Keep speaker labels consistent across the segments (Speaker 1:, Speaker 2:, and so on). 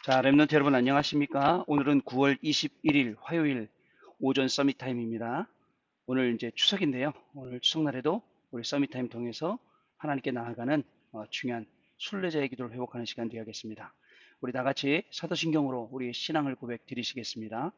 Speaker 1: 자, 랩런트 여러분 안녕하십니까? 오늘은 9월 21일 화요일 오전 서밋 타임입니다. 오늘 이제 추석인데요. 오늘 추석날에도 우리 서밋 타임 통해서 하나님께 나아가는 중요한 순례자의 기도를 회복하는 시간 되어야겠습니다. 우리 다 같이 사도신경으로 우리의 신앙을 고백 드리시겠습니다.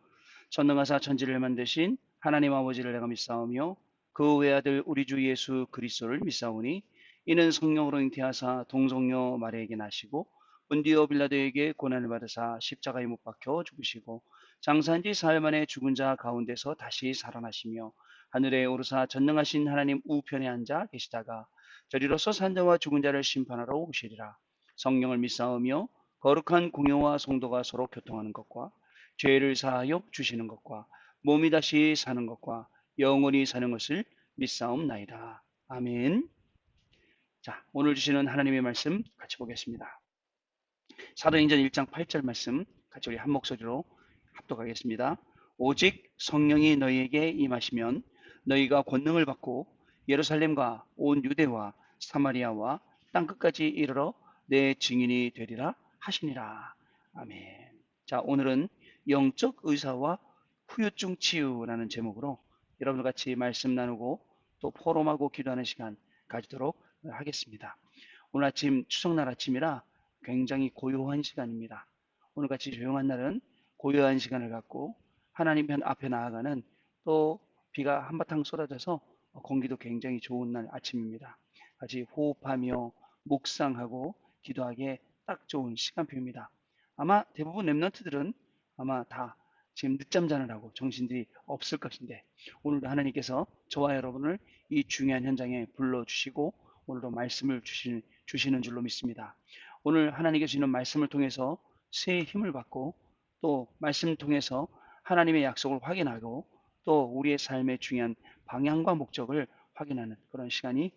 Speaker 1: 전능하사 천지를 만드신 하나님 아버지를 내가 믿사오며 그 외아들 우리 주 예수 그리스도를 믿사오니 이는 성령으로 잉태하사 동성녀 마리아에게 나시고 본디오 빌라도에게 고난을 받으사 십자가에 못 박혀 죽으시고 장사한 지 사흘 만에 죽은 자 가운데서 다시 살아나시며 하늘에 오르사 전능하신 하나님 우편에 앉아 계시다가 저리로서 산자와 죽은 자를 심판하러 오시리라. 성령을 믿사오며 거룩한 공효와 성도가 서로 교통하는 것과 죄를 사하여 주시는 것과 몸이 다시 사는 것과 영원히 사는 것을 믿사옵나이다. 아멘. 자, 오늘 주시는 하나님의 말씀 같이 보겠습니다. 사도행전 1장 8절 말씀 같이 우리 한 목소리로 합독하겠습니다. 오직 성령이 너희에게 임하시면 너희가 권능을 받고 예루살렘과 온 유대와 사마리아와 땅끝까지 이르러 내 증인이 되리라 하시니라. 아멘. 자, 오늘은 영적 의사와 후유증 치유라는 제목으로 여러분들 같이 말씀 나누고 또 포럼하고 기도하는 시간 가지도록 하겠습니다. 오늘 아침 추석날 아침이라 굉장히 고요한 시간입니다. 오늘같이 조용한 날은 고요한 시간을 갖고 하나님 앞에 나아가는 또 비가 한바탕 쏟아져서 공기도 굉장히 좋은 날 아침입니다. 같이 호흡하며 묵상하고 기도하기에 딱 좋은 시간표입니다. 아마 대부분 랩런트들은 아마 다 지금 늦잠 자느라고 정신들이 없을 것인데 오늘도 하나님께서 저와 여러분을 이 중요한 현장에 불러주시고 오늘도 말씀을 주시는 줄로 믿습니다. 오늘 하나님께 주시는 말씀을 통해서 새 힘을 받고 또 말씀을 통해서 하나님의 약속을 확인하고 또 우리의 삶의 중요한 방향과 목적을 확인하는 그런 시간이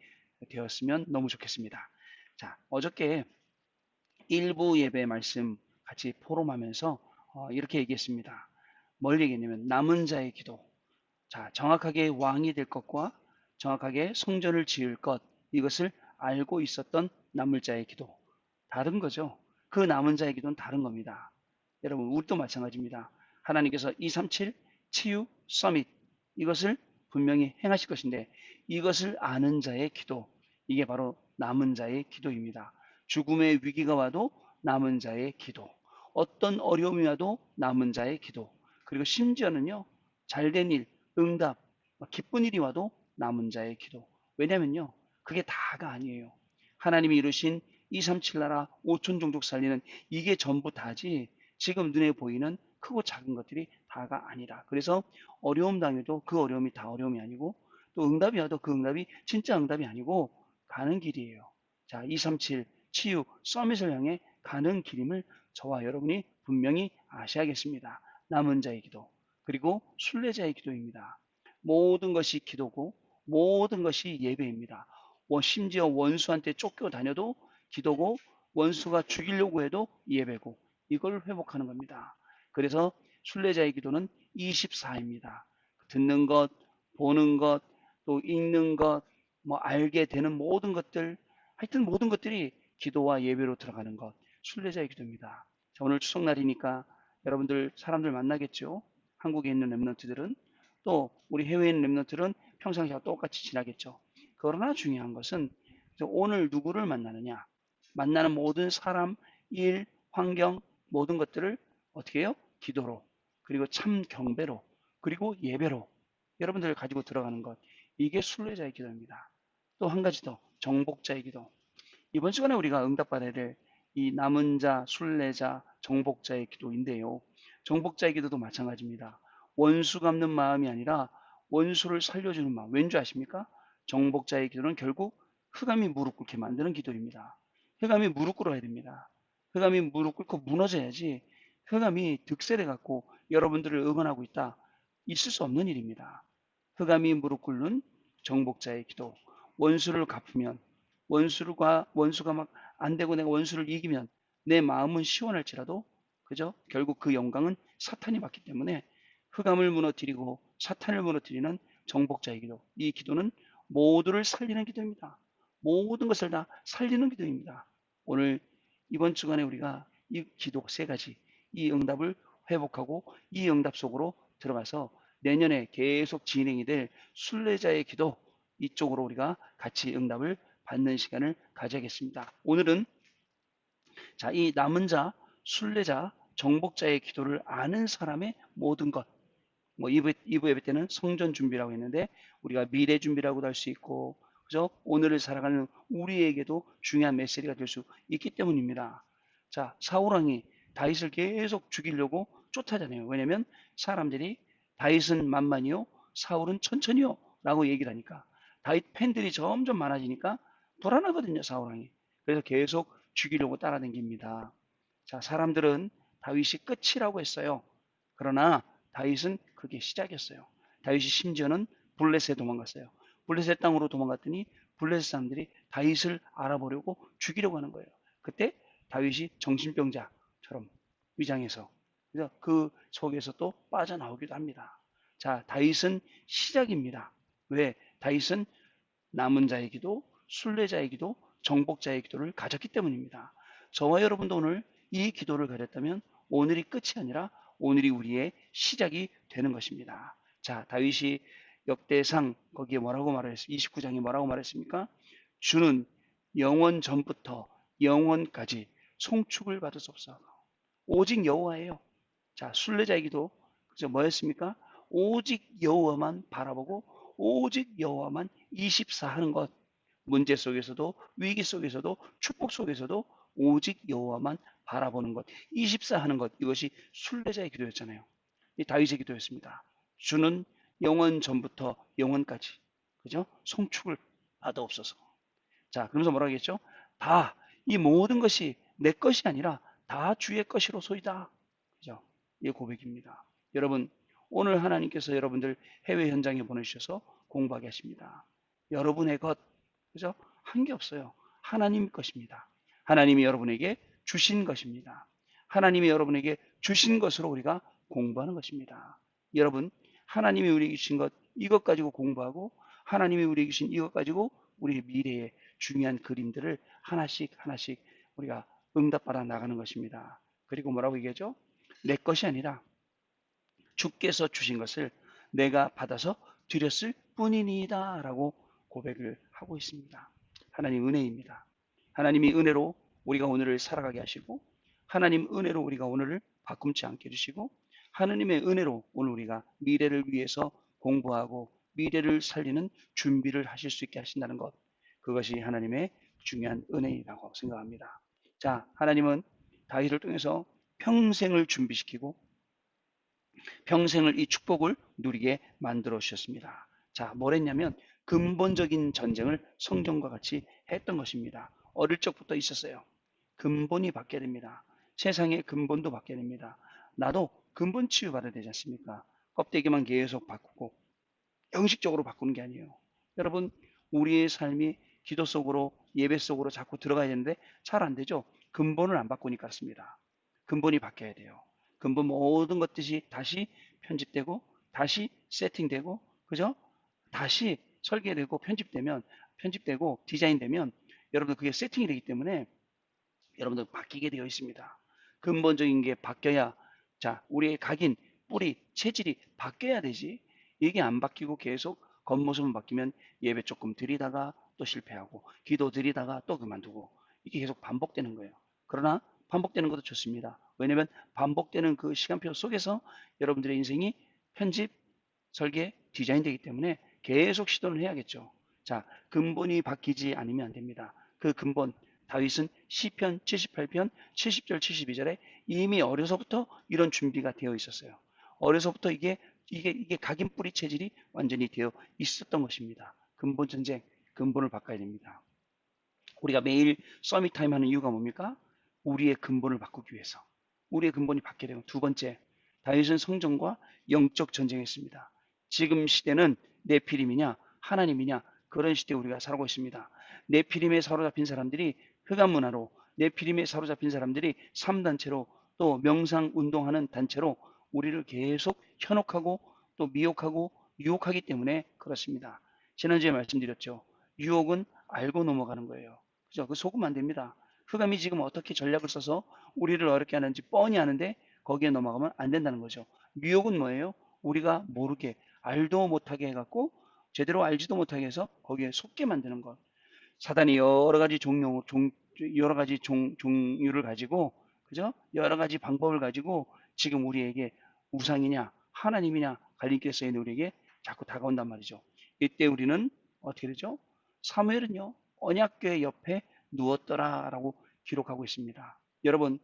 Speaker 1: 되었으면 너무 좋겠습니다. 자, 어저께 일부 예배 말씀 같이 포럼하면서 이렇게 얘기했습니다. 뭘 얘기했냐면 남은 자의 기도. 자, 정확하게 왕이 될 것과 정확하게 성전을 지을 것 이것을 알고 있었던 남을 자의 기도. 다른 거죠. 그 남은 자의 기도는 다른 겁니다. 여러분, 우리도 마찬가지입니다. 하나님께서 237 치유 서밋 이것을 분명히 행하실 것인데 이것을 아는 자의 기도 이게 바로 남은 자의 기도입니다. 죽음의 위기가 와도 남은 자의 기도, 어떤 어려움이 와도 남은 자의 기도, 그리고 심지어는요 잘된 일, 응답, 기쁜 일이 와도 남은 자의 기도. 왜냐면요 그게 다가 아니에요. 하나님이 이루신 237 나라 5천 종족 살리는 이게 전부 다지 지금 눈에 보이는 크고 작은 것들이 다가 아니라. 그래서 어려움 당해도 그 어려움이 다 어려움이 아니고 또 응답이 와도 그 응답이 진짜 응답이 아니고 가는 길이에요. 자, 237 치유 서밋을 향해 가는 길임을 저와 여러분이 분명히 아셔야겠습니다. 남은 자의 기도 그리고 순례자의 기도입니다. 모든 것이 기도고 모든 것이 예배입니다. 심지어 원수한테 쫓겨 다녀도 기도고 원수가 죽이려고 해도 예배고 이걸 회복하는 겁니다. 그래서 순례자의 기도는 24입니다. 듣는 것, 보는 것, 또 읽는 것, 뭐 알게 되는 모든 것들, 하여튼 모든 것들이 기도와 예배로 들어가는 것, 순례자의 기도입니다. 자, 오늘 추석날이니까 여러분들 사람들 만나겠죠. 한국에 있는 랩런트들은 또 우리 해외에 있는 랩런트들은 평상시와 똑같이 지나겠죠. 그러나 중요한 것은 오늘 누구를 만나느냐, 만나는 모든 사람, 일, 환경 모든 것들을 어떻게 해요? 기도로 그리고 참 경배로 그리고 예배로 여러분들을 가지고 들어가는 것 이게 순례자의 기도입니다. 또 한 가지 더 정복자의 기도. 이번 시간에 우리가 응답받아야 될 이 남은 자, 순례자, 정복자의 기도인데요. 정복자의 기도도 마찬가지입니다. 원수 갚는 마음이 아니라 원수를 살려주는 마음. 왠지 아십니까? 정복자의 기도는 결국 흑암이 무릎 꿇게 만드는 기도입니다. 흑암이 무릎 꿇어야 됩니다. 흑암이 무릎 꿇고 무너져야지 흑암이 득세를 갖고 여러분들을 응원하고 있다. 있을 수 없는 일입니다. 흑암이 무릎 꿇는 정복자의 기도. 원수를 갚으면 원수가 막 안 되고 내가 원수를 이기면 내 마음은 시원할지라도 그죠? 결국 그 영광은 사탄이 받기 때문에 흑암을 무너뜨리고 사탄을 무너뜨리는 정복자의 기도. 이 기도는 모두를 살리는 기도입니다. 모든 것을 다 살리는 기도입니다. 오늘 이번 주간에 우리가 이 기도 세 가지, 이 응답을 회복하고 이 응답 속으로 들어가서 내년에 계속 진행이 될 순례자의 기도, 이쪽으로 우리가 같이 응답을 받는 시간을 가져야겠습니다. 오늘은 자, 이 남은 자, 순례자, 정복자의 기도를 아는 사람의 모든 것. 뭐 2부 예배 때는 성전 준비라고 했는데 우리가 미래 준비라고도 할 수 있고, 그죠? 오늘을 살아가는 우리에게도 중요한 메시지가 될 수 있기 때문입니다. 자, 사울왕이 다윗을 계속 죽이려고 쫓아다녀요. 왜냐면 사람들이 다윗은 만만이요, 사울은 천천히요 라고 얘기를 하니까 다윗 팬들이 점점 많아지니까 불안하거든요, 사울왕이. 그래서 계속 죽이려고 따라다닙니다. 자, 사람들은 다윗이 끝이라고 했어요. 그러나 다윗은 그게 시작이었어요. 다윗이 심지어는 블레셋에 도망갔어요. 블레셋 땅으로 도망갔더니 블레셋 사람들이 다윗을 알아보려고 죽이려고 하는 거예요. 그때 다윗이 정신병자처럼 위장해서, 그래서 그 속에서 또 빠져나오기도 합니다. 자, 다윗은 시작입니다. 왜? 다윗은 남은 자의 기도, 순례자의 기도, 정복자의 기도를 가졌기 때문입니다. 저와 여러분도 오늘 이 기도를 가졌다면 오늘이 끝이 아니라 오늘이 우리의 시작이 되는 것입니다. 자, 다윗이 역대상 거기에 뭐라고 말했습니까? 29장에 뭐라고 말했습니까? 주는 영원 전부터 영원까지 송축을 받으소서. 오직 여호와예요. 자, 순례자의 기도, 그죠? 뭐였습니까? 오직 여호와만 바라보고 오직 여호와만 24 하는 것. 문제 속에서도 위기 속에서도 축복 속에서도 오직 여호와만 바라보는 것, 24 하는 것, 이것이 순례자의 기도였잖아요. 이 다윗의 기도였습니다. 주는 영원 전부터 영원까지, 그죠? 송축을 받아옵소서. 자, 그러면서 뭐라고 했죠? 다 이 모든 것이 내 것이 아니라 다 주의 것이로소이다. 그죠? 이 고백입니다. 여러분, 오늘 하나님께서 여러분들 해외 현장에 보내주셔서 공부하게 하십니다. 여러분의 것, 그죠? 한 게 없어요. 하나님 것입니다. 하나님이 여러분에게 주신 것입니다. 하나님이 여러분에게 주신 것으로 우리가 공부하는 것입니다. 여러분, 하나님이 우리에게 주신 것, 이것 가지고 공부하고 하나님이 우리에게 주신 이것 가지고 우리 미래의 중요한 그림들을 하나씩 하나씩 우리가 응답받아 나가는 것입니다. 그리고 뭐라고 얘기하죠? 내 것이 아니라 주께서 주신 것을 내가 받아서 드렸을 뿐이니이다 라고 고백을 하고 있습니다. 하나님 은혜입니다. 하나님이 은혜로 우리가 오늘을 살아가게 하시고 하나님 은혜로 우리가 오늘을 바꿈치 않게 해주시고 하나님의 은혜로 오늘 우리가 미래를 위해서 공부하고 미래를 살리는 준비를 하실 수 있게 하신다는 것, 그것이 하나님의 중요한 은혜라고 생각합니다. 자, 하나님은 다윗을 통해서 평생을 준비시키고 평생을 이 축복을 누리게 만들어 주셨습니다. 자, 뭘 했냐면 근본적인 전쟁을 성경과 같이 했던 것입니다. 어릴 적부터 있었어요. 근본이 바뀌어야 됩니다. 세상의 근본도 바뀌어야 됩니다. 나도 근본 치유받아야 되지 않습니까? 껍데기만 계속 바꾸고 형식적으로 바꾸는 게 아니에요. 여러분, 우리의 삶이 기도 속으로 예배 속으로 자꾸 들어가야 되는데 잘 안 되죠. 근본을 안 바꾸니까 그렇습니다. 근본이 바뀌어야 돼요. 근본 모든 것들이 다시 편집되고 다시 세팅되고, 그죠? 다시 설계되고 편집되고 디자인되면 여러분들 그게 세팅이 되기 때문에 여러분들 바뀌게 되어 있습니다. 근본적인 게 바뀌어야, 자, 우리의 각인, 뿌리, 체질이 바뀌어야 되지. 이게 안 바뀌고 계속 겉모습만 바뀌면 예배 조금 드리다가 또 실패하고 기도 드리다가 또 그만두고 이게 계속 반복되는 거예요. 그러나 반복되는 것도 좋습니다. 왜냐하면 반복되는 그 시간표 속에서 여러분들의 인생이 편집, 설계, 디자인되기 때문에 계속 시도를 해야겠죠. 자, 근본이 바뀌지 않으면 안 됩니다. 그 근본, 다윗은 시편 78편 70절 72절에 이미 어려서부터 이런 준비가 되어 있었어요. 어려서부터 이게 각인 뿌리 체질이 완전히 되어 있었던 것입니다. 근본 전쟁, 근본을 바꿔야 됩니다. 우리가 매일 서밋 타임 하는 이유가 뭡니까? 우리의 근본을 바꾸기 위해서. 우리의 근본이 바뀌게 되면, 두 번째, 다윗은 성전과 영적 전쟁했습니다. 지금 시대는 네피림이냐 하나님이냐, 그런 시대에 우리가 살고 있습니다. 네피림에 사로잡힌 사람들이 흑암 문화로, 네피림에 사로잡힌 사람들이 3단체로, 또 명상 운동하는 단체로 우리를 계속 현혹하고 또 미혹하고 유혹하기 때문에 그렇습니다. 지난주에 말씀드렸죠. 유혹은 알고 넘어가는 거예요. 그죠? 그 속으면 안 됩니다. 흑암이 지금 어떻게 전략을 써서 우리를 어렵게 하는지 뻔히 아는데 거기에 넘어가면 안 된다는 거죠. 미혹은 뭐예요? 우리가 모르게 알도 못하게 해갖고 제대로 알지도 못하게 해서 거기에 속게 만드는 것. 사단이 여러 가지 종류를 가지고, 그죠? 여러 가지 방법을 가지고 지금 우리에게 우상이냐, 하나님이냐, 갈림길에 서 있는 우리에게 자꾸 다가온단 말이죠. 이때 우리는 어떻게 되죠? 사무엘은요, 언약궤 옆에 누웠더라라고 기록하고 있습니다. 여러분,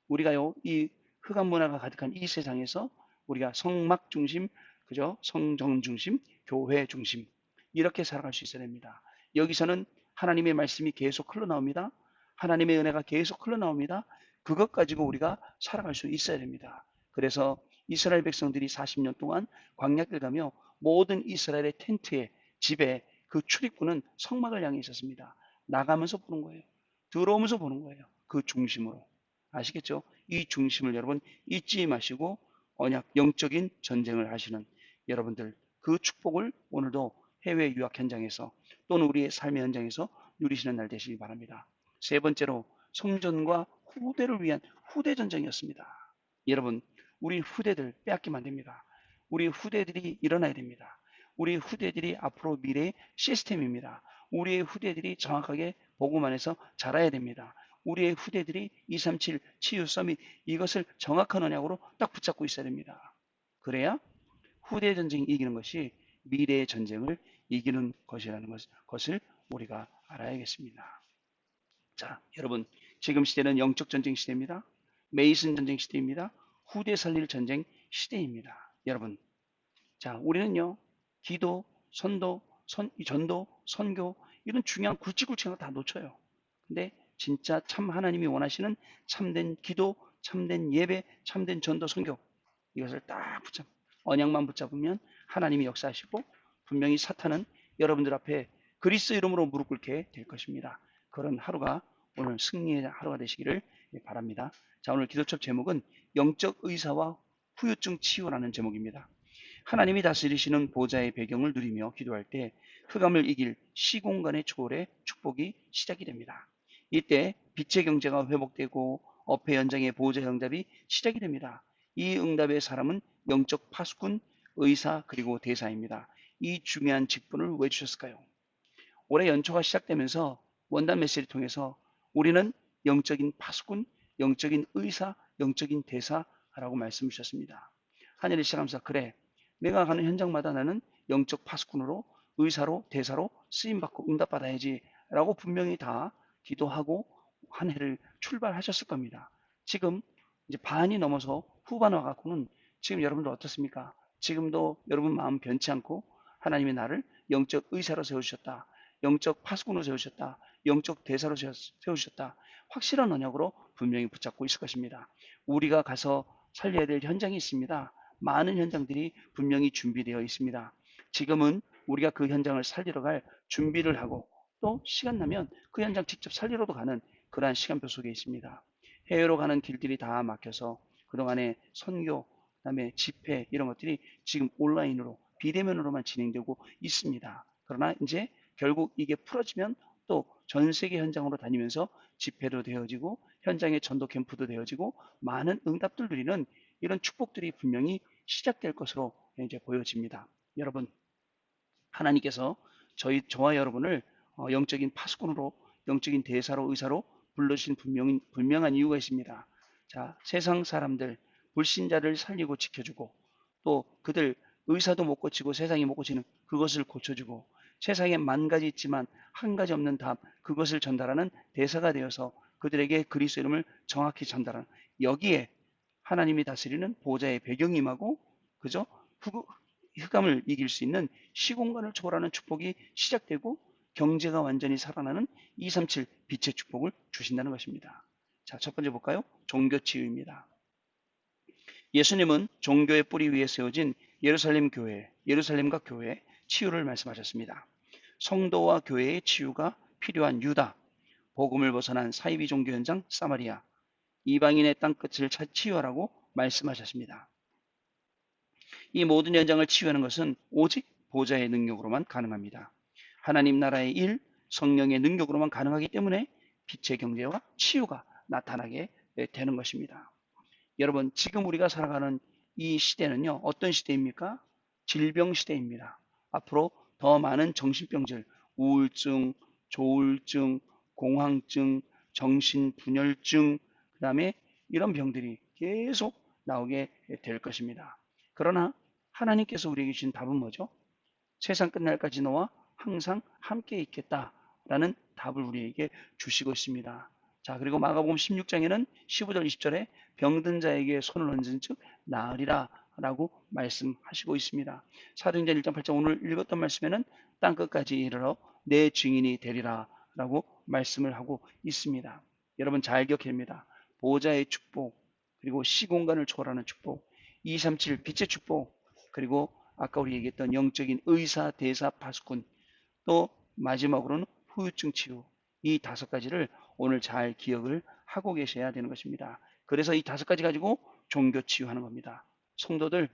Speaker 1: 우리가요, 이 흑암 문화가 가득한 이 세상에서 우리가 성막 중심, 그죠? 성정 중심, 교회 중심, 이렇게 살아갈 수 있어야 됩니다. 여기서는 하나님의 말씀이 계속 흘러나옵니다. 하나님의 은혜가 계속 흘러나옵니다. 그것 가지고 우리가 살아갈 수 있어야 됩니다. 그래서 이스라엘 백성들이 40년 동안 광야길 가며 모든 이스라엘의 텐트에, 집에 그 출입구는 성막을 향해 있었습니다. 나가면서 보는 거예요. 들어오면서 보는 거예요. 그 중심으로. 아시겠죠? 이 중심을 여러분 잊지 마시고 언약 영적인 전쟁을 하시는 여러분들, 그 축복을 오늘도 해외 유학 현장에서 또는 우리의 삶의 현장에서 누리시는 날 되시기 바랍니다. 세 번째로, 성전과 후대를 위한 후대 전쟁이었습니다. 여러분, 우리 후대들 빼앗기면 안 됩니다. 우리 후대들이 일어나야 됩니다. 우리 후대들이 앞으로 미래의 시스템입니다. 우리의 후대들이 정확하게 복음 안에서 자라야 됩니다. 우리의 후대들이 237 치유 서밋, 이것을 정확한 언약으로 딱 붙잡고 있어야 됩니다. 그래야 후대 전쟁이 이기는 것이 미래의 전쟁을 이기는 것이라는 것을 우리가 알아야겠습니다. 자, 여러분, 지금 시대는 영적 전쟁 시대입니다. 메이슨 전쟁 시대입니다. 후대 살릴 전쟁 시대입니다. 여러분, 자, 우리는요, 기도, 전도, 선교, 이런 중요한 굵직굵직한 거 다 놓쳐요. 근데 진짜 참 하나님이 원하시는 참된 기도, 참된 예배, 참된 전도, 선교, 이것을 딱 언약만 붙잡으면 하나님이 역사하시고 분명히 사탄은 여러분들 앞에 그리스도 이름으로 무릎 꿇게 될 것입니다. 그런 하루가 오늘 승리의 하루가 되시기를 바랍니다. 자, 오늘 기도첩 제목은 영적 의사와 후유증 치유라는 제목입니다. 하나님이 다스리시는 보좌의 배경을 누리며 기도할 때 흑암을 이길 시공간의 초월의 축복이 시작이 됩니다. 이때 빛의 경제가 회복되고 어폐 연장의 보좌 응답이 시작이 됩니다. 이 응답의 사람은 영적 파수꾼, 의사, 그리고 대사입니다. 이 중요한 직분을 왜 주셨을까요? 올해 연초가 시작되면서 원단 메시지를 통해서 우리는 영적인 파수꾼, 영적인 의사, 영적인 대사라고 말씀 주셨습니다. 한 해를 시작하면서 그래, 내가 가는 현장마다 나는 영적 파수꾼으로, 의사로, 대사로 쓰임받고 응답받아야지 라고 분명히 다 기도하고 한 해를 출발하셨을 겁니다. 지금 이제 반이 넘어서 후반 와갖고는 지금 여러분들 어떻습니까? 지금도 여러분 마음 변치 않고 하나님의 나를 영적 의사로 세우셨다. 영적 파수꾼으로 세우셨다. 영적 대사로 세우셨다. 확실한 언약으로 분명히 붙잡고 있을 것입니다. 우리가 가서 살려야 될 현장이 있습니다. 많은 현장들이 분명히 준비되어 있습니다. 지금은 우리가 그 현장을 살리러 갈 준비를 하고 또 시간 나면 그 현장 직접 살리러도 가는 그러한 시간표 속에 있습니다. 해외로 가는 길들이 다 막혀서 그동안에 선교, 그다음에 집회 이런 것들이 지금 온라인으로 비대면으로만 진행되고 있습니다. 그러나 이제 결국 이게 풀어지면 또 전 세계 현장으로 다니면서 집회도 되어지고 현장의 전도 캠프도 되어지고 많은 응답들 누리는 이런 축복들이 분명히 시작될 것으로 이제 보여집니다. 여러분, 하나님께서 저와 여러분을 영적인 파수꾼으로, 영적인 대사로, 의사로 불러주신 분명한 이유가 있습니다. 자, 세상 사람들, 불신자를 살리고 지켜주고 또 그들 의사도 못 고치고 세상이 못 고치는 그것을 고쳐주고 세상에 만 가지 있지만 한 가지 없는 답, 그것을 전달하는 대사가 되어서 그들에게 그리스도 이름을 정확히 전달하는, 여기에 하나님이 다스리는 보좌의 배경이 임하고, 그죠? 흑암을 이길 수 있는 시공간을 초월하는 축복이 시작되고 경제가 완전히 살아나는 237 빛의 축복을 주신다는 것입니다. 자, 첫 번째 볼까요? 종교 치유입니다. 예수님은 종교의 뿌리 위에 세워진 예루살렘 교회, 예루살렘과 교회 치유를 말씀하셨습니다. 성도와 교회의 치유가 필요한 유다, 복음을 벗어난 사이비 종교 현장 사마리아, 이방인의 땅끝을 치유하라고 말씀하셨습니다. 이 모든 현장을 치유하는 것은 오직 보좌의 능력으로만 가능합니다. 하나님 나라의 일, 성령의 능력으로만 가능하기 때문에 빛의 경제와 치유가 나타나게 되는 것입니다. 여러분, 지금 우리가 살아가는 이 시대는요, 어떤 시대입니까? 질병 시대입니다. 앞으로 더 많은 정신병들, 우울증, 조울증, 공황증, 정신분열증, 그 다음에 이런 병들이 계속 나오게 될 것입니다. 그러나 하나님께서 우리에게 주신 답은 뭐죠? 세상 끝날까지 너와 항상 함께 있겠다라는 답을 우리에게 주시고 있습니다. 자, 그리고 마가복음 16장에는 15절 20절에 병든 자에게 손을 얹은 즉 나으리라 라고 말씀하시고 있습니다. 사도행전 1장 8장 오늘 읽었던 말씀에는 땅끝까지 이르러 내 증인이 되리라 라고 말씀을 하고 있습니다. 여러분 잘 기억해야 합니다. 보호자의 축복, 그리고 시공간을 초월하는 축복, 237 빛의 축복, 그리고 아까 우리 얘기했던 영적인 의사, 대사, 파수꾼, 또 마지막으로는 후유증 치유, 이 다섯 가지를 오늘 잘 기억을 하고 계셔야 되는 것입니다. 그래서 이 다섯 가지 가지고 종교 치유하는 겁니다. 성도들,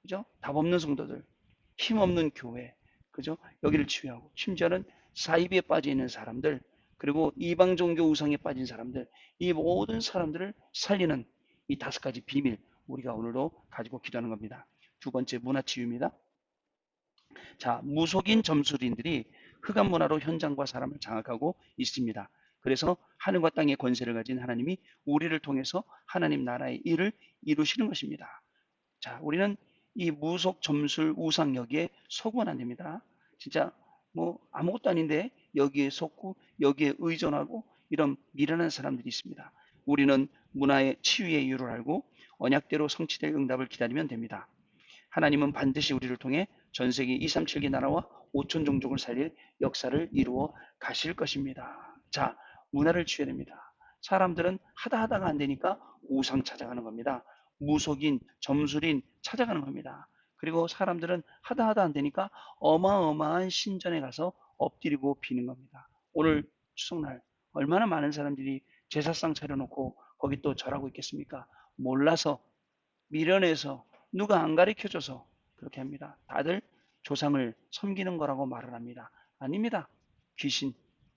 Speaker 1: 그죠? 답 없는 성도들, 힘없는 교회, 그죠? 여기를 치유하고, 심지어는 사이비에 빠져 있는 사람들, 그리고 이방 종교 우상에 빠진 사람들, 이 모든 사람들을 살리는 이 다섯 가지 비밀, 우리가 오늘도 가지고 기도하는 겁니다. 두 번째, 문화치유입니다. 자, 무속인 점술인들이 흑암 문화로 현장과 사람을 장악하고 있습니다. 그래서 하늘과 땅의 권세를 가진 하나님이 우리를 통해서 하나님 나라의 일을 이루시는 것입니다. 자, 우리는 이 무속 점술 우상 여기에 속으면 안 됩니다. 진짜 뭐 아무것도 아닌데 여기에 속고 여기에 의존하고 이런 미련한 사람들이 있습니다. 우리는 문화의 치유의 이유를 알고 언약대로 성취될 응답을 기다리면 됩니다. 하나님은 반드시 우리를 통해 전 세계 237개 나라와 5천 종족을 살릴 역사를 이루어 가실 것입니다. 자, 문화를 치유해냅니다. 사람들은 하다가 안 되니까 우상 찾아가는 겁니다. 무속인, 점술인 찾아가는 겁니다. 그리고 사람들은 하다 안 되니까 어마어마한 신전에 가서 엎드리고 비는 겁니다. 오늘 추석날 얼마나 많은 사람들이 제사상 차려놓고 거기 또 절하고 있겠습니까? 몰라서, 미련해서, 누가 안 가르쳐줘서 그렇게 합니다. 다들 조상을 섬기는 거라고 말을 합니다. 아닙니다. 귀신,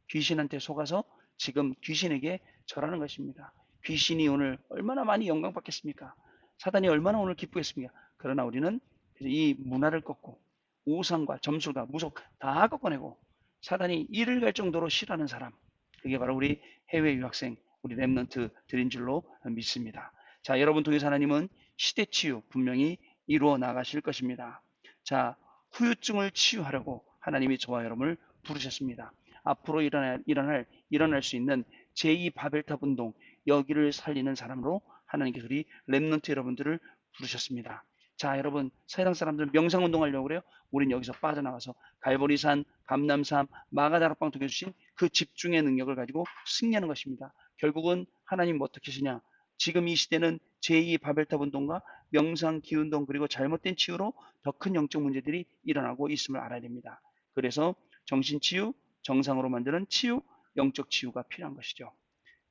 Speaker 1: 귀신한테 속아서 지금 귀신에게 절하는 것입니다. 귀신이 오늘 얼마나 많이 영광 받겠습니까? 사단이 얼마나 오늘 기쁘겠습니까? 그러나 우리는 이 문화를 꺾고 우상과 점술과 무속 다 꺾어내고 사단이 이를 갈 정도로 싫어하는 사람, 그게 바로 우리 해외 유학생, 우리 랩런트들인 줄로 믿습니다. 자, 여러분 통해서 하나님은 시대 치유 분명히 이루어 나가실 것입니다. 자, 후유증을 치유하려고 하나님이 저와 여러분을 부르셨습니다. 앞으로 일어날 수 있는 제2 바벨탑 운동, 여기를 살리는 사람으로 하나님께서 우리 랩런트 여러분들을 부르셨습니다. 자, 여러분, 세상 사람들 명상 운동하려고 그래요? 우린 여기서 빠져나가서 갈보리산, 감남산, 마가다락방 통해 주신 그 집중의 능력을 가지고 승리하는 것입니다. 결국은 하나님 어떻게 하시냐? 지금 이 시대는 제2 바벨탑 운동과 명상, 기운동, 그리고 잘못된 치유로 더 큰 영적 문제들이 일어나고 있음을 알아야 됩니다. 그래서 정신치유, 정상으로 만드는 치유, 영적 치유가 필요한 것이죠.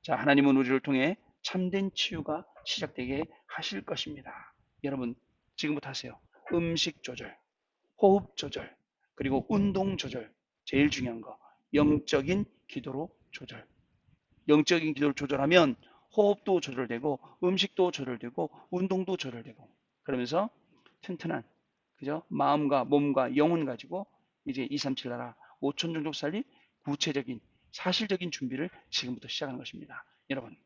Speaker 1: 자, 하나님은 우리를 통해 참된 치유가 시작되게 하실 것입니다. 여러분, 지금부터 하세요. 음식 조절, 호흡 조절, 그리고 운동 조절. 제일 중요한 거, 영적인 기도로 조절. 영적인 기도를 조절하면 호흡도 조절되고 음식도 조절되고 운동도 조절되고 그러면서 튼튼한 그죠? 마음과 몸과 영혼 가지고 이제 237 나라 5천 종족 살릴 구체적인 사실적인 준비를 지금부터 시작하는 것입니다. 여러분,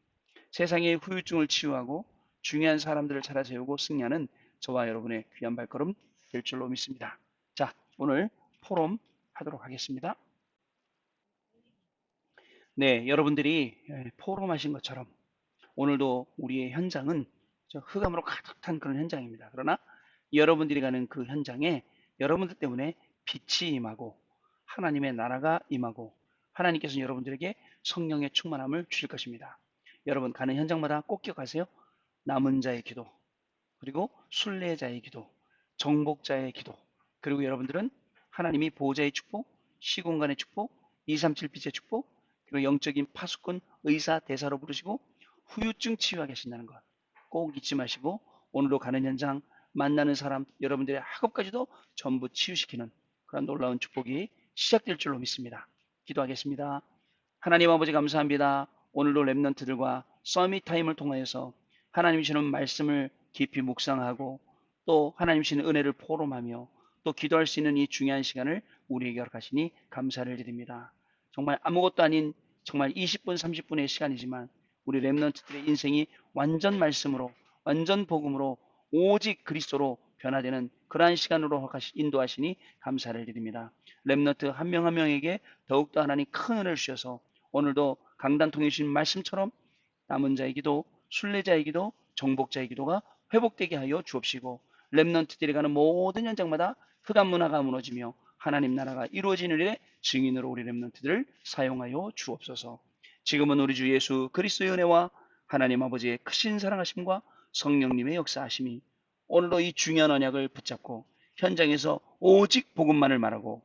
Speaker 1: 세상의 후유증을 치유하고 중요한 사람들을 찾아 세우고 승리하는 저와 여러분의 귀한 발걸음 될 줄로 믿습니다. 자, 오늘 포럼 하도록 하겠습니다. 네, 여러분들이 포럼하신 것처럼 오늘도 우리의 현장은 흑암으로 가득 찬 그런 현장입니다. 그러나 여러분들이 가는 그 현장에 여러분들 때문에 빛이 임하고 하나님의 나라가 임하고 하나님께서 여러분들에게 성령의 충만함을 주실 것입니다. 여러분 가는 현장마다 꼭 기억하세요. 남은 자의 기도, 그리고 순례자의 기도, 정복자의 기도, 그리고 여러분들은 하나님이 보호자의 축복, 시공간의 축복, 237 빛의 축복, 그리고 영적인 파수꾼, 의사, 대사로 부르시고 후유증 치유하게 하신다는 것 꼭 잊지 마시고 오늘도 가는 현장, 만나는 사람, 여러분들의 학업까지도 전부 치유시키는 그런 놀라운 축복이 시작될 줄로 믿습니다. 기도하겠습니다. 하나님 아버지 감사합니다. 오늘도 렘넌트들과 서밋 타임을 통하여서 하나님 주시는 말씀을 깊이 묵상하고 또 하나님 주시는 은혜를 포럼하며 또 기도할 수 있는 이 중요한 시간을 우리에게 허락하시니 감사를 드립니다. 정말 아무것도 아닌 정말 20분, 30분의 시간이지만 우리 렘넌트들의 인생이 완전 말씀으로, 완전 복음으로, 오직 그리스도로 변화되는 그러한 시간으로 인도하시니 감사를 드립니다. 렘넌트 한 명 한 명에게 더욱더 하나님 큰 은혜를 주셔서 오늘도 강단 통해 주신 말씀처럼 남은 자의 기도, 순례자의 기도, 정복자의 기도가 회복되게 하여 주옵시고 렘넌트들이 가는 모든 현장마다 흑암 문화가 무너지며 하나님 나라가 이루어지는 일에 증인으로 우리 렘넌트들을 사용하여 주옵소서. 지금은 우리 주 예수 그리스도의 은혜와 하나님 아버지의 크신 사랑하심과 성령님의 역사하심이 오늘도 이 중요한 언약을 붙잡고 현장에서 오직 복음만을 말하고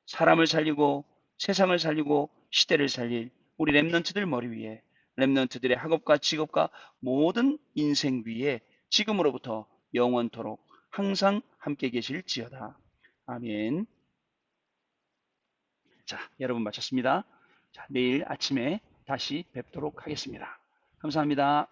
Speaker 1: 사람을 살리고 세상을 살리고 시대를 살릴 우리 렘넌트들 머리 위에 렘넌트들의 학업과 직업과 모든 인생 위에 지금으로부터 영원토록 항상 함께 계실지어다. 아멘. 자, 여러분 마쳤습니다. 자, 내일 아침에 다시 뵙도록 하겠습니다. 감사합니다.